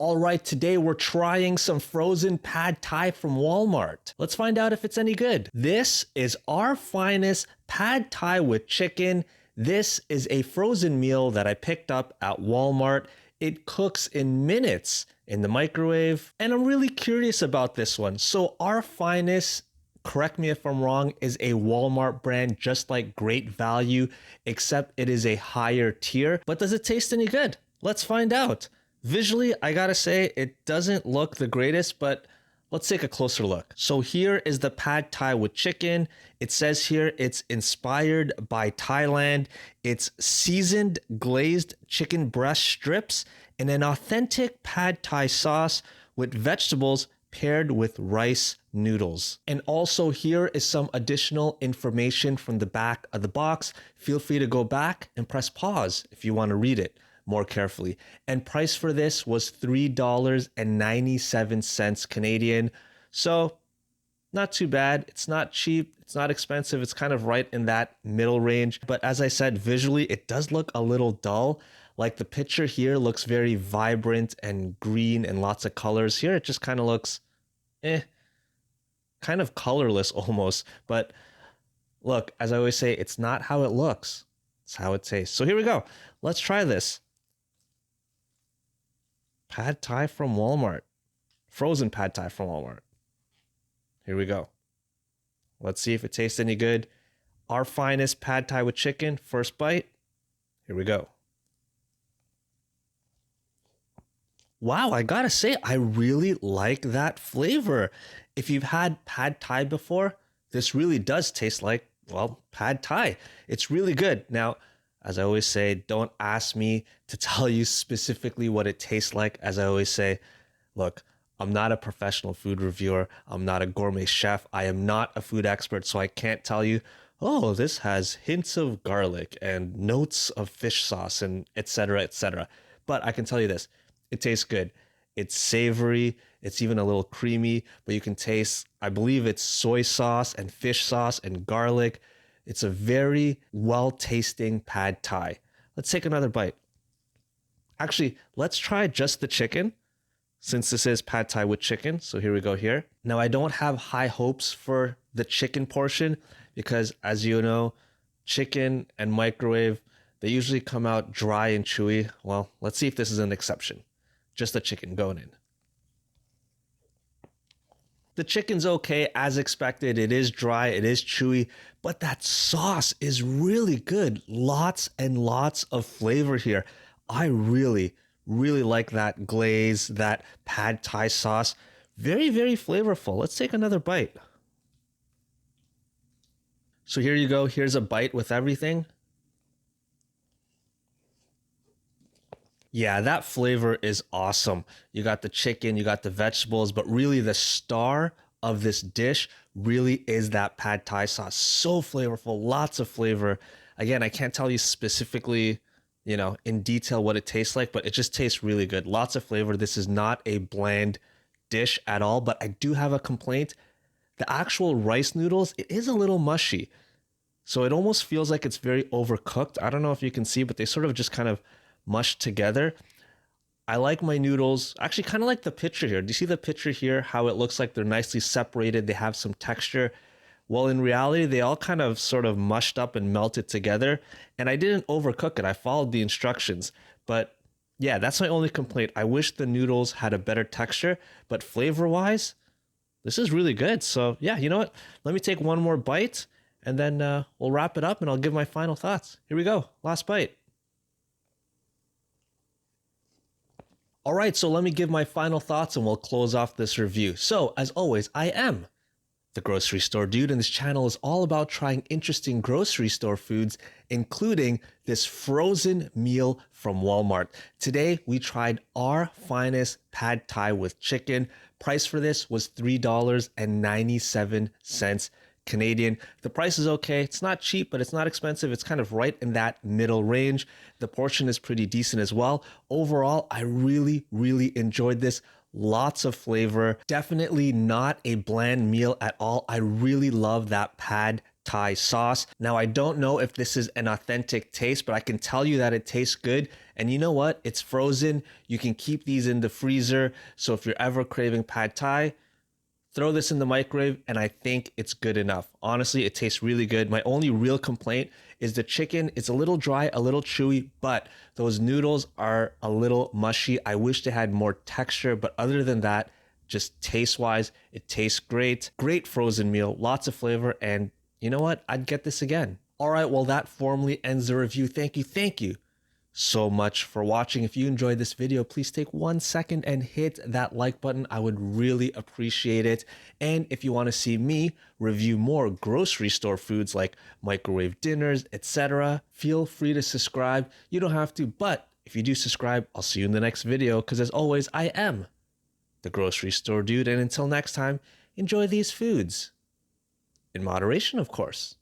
All right, today we're trying some frozen pad thai from Walmart. Let's find out if it's any good. This is our finest pad thai with chicken. This is a frozen meal that I picked up at Walmart. It cooks in minutes in the microwave, and I'm really curious about this one. So our finest, correct me if I'm wrong, is a Walmart brand just like Great Value, except it is a higher tier. But does it taste any good? Let's find out. Visually, I gotta say, it doesn't look the greatest, but let's take a closer look. So here is the pad thai with chicken. It says here it's inspired by Thailand. It's seasoned glazed chicken breast strips and an authentic pad thai sauce with vegetables paired with rice noodles. And also here is some additional information from the back of the box. Feel free to go back and press pause if you want to read it more carefully. And price for this was $3.97 Canadian. So not too bad. It's not cheap. It's not expensive. It's kind of right in that middle range. But as I said, visually, it does look a little dull. Like the picture here looks very vibrant and green and lots of colors. Here it just kind of looks kind of colorless almost. But look, as I always say, it's not how it looks. It's how it tastes. So here we go. Let's try this. Pad thai from Walmart. Frozen pad thai from Walmart. Here we go. Let's see if it tastes any good. Our finest pad thai with chicken. First bite. Here we go. Wow, I gotta say, I really like that flavor. If you've had pad thai before, this really does taste like, well, pad thai. It's really good. Now, as I always say, don't ask me to tell you specifically what it tastes like. As I always say, look, I'm not a professional food reviewer. I'm not a gourmet chef. I am not a food expert, so I can't tell you, oh, this has hints of garlic and notes of fish sauce and etc., etc. But I can tell you this, it tastes good. It's savory. It's even a little creamy, but you can taste, I believe it's soy sauce and fish sauce and garlic. It's a very well-tasting pad thai. Let's take another bite. Actually, let's try just the chicken since this is pad thai with chicken. So here we go here. Now, I don't have high hopes for the chicken portion because, as you know, chicken and microwave, they usually come out dry and chewy. Well, let's see if this is an exception. Just the chicken going in. The chicken's okay, as expected. It is dry, it is chewy, but that sauce is really good. Lots and lots of flavor here. I really like that glaze, that pad thai sauce. Very, very flavorful. Let's take another bite. So here you go. Here's a bite with everything. Yeah, that flavor is awesome. You got the chicken, you got the vegetables, but really the star of this dish really is that pad thai sauce. So flavorful, lots of flavor. Again, I can't tell you specifically, in detail what it tastes like, but it just tastes really good. Lots of flavor. This is not a bland dish at all, but I do have a complaint. The actual rice noodles, it is a little mushy. So it almost feels like it's very overcooked. I don't know if you can see, but they sort of just kind of mushed together. I like my noodles, actually kind of like the picture here. Do you see the picture here? How it looks like they're nicely separated. They have some texture. Well, in reality, they all kind of sort of mushed up and melted together. And I didn't overcook it. I followed the instructions. But yeah, that's my only complaint. I wish the noodles had a better texture, but flavor-wise, this is really good. So yeah, you know what? Let me take one more bite and then we'll wrap it up and I'll give my final thoughts. Here we go. Last bite. All right, so let me give my final thoughts and we'll close off this review. So, as always, I am the Grocery Store Dude, and this channel is all about trying interesting grocery store foods, including this frozen meal from Walmart. Today, we tried our finest pad thai with chicken. Price for this was $3.97 Canadian. The price is okay. It's not cheap, but it's not expensive. It's kind of right in that middle range. The portion is pretty decent as well. Overall, I really enjoyed this. Lots of flavor. Definitely not a bland meal at all. I really love that pad Thai sauce. Now, I don't know if this is an authentic taste, but I can tell you that it tastes good. And you know what? It's frozen. You can keep these in the freezer. So if you're ever craving pad Thai, throw this in the microwave and I think it's good enough. Honestly, it tastes really good. My only real complaint is the chicken. It's a little dry, a little chewy, but those noodles are a little mushy. I wish they had more texture, but other than that, just taste-wise, it tastes great. Great frozen meal, lots of flavor, and you know what? I'd get this again. All right, well, that formally ends the review. Thank you so much for watching. If you enjoyed this video, please take 1 second and hit that like button. I would really appreciate it. And if you want to see me review more grocery store foods like microwave dinners, etc., feel free to subscribe. You don't have to, but if you do subscribe, I'll see you in the next video because as always, I am the grocery store dude. And until next time, enjoy these foods. In moderation, of course.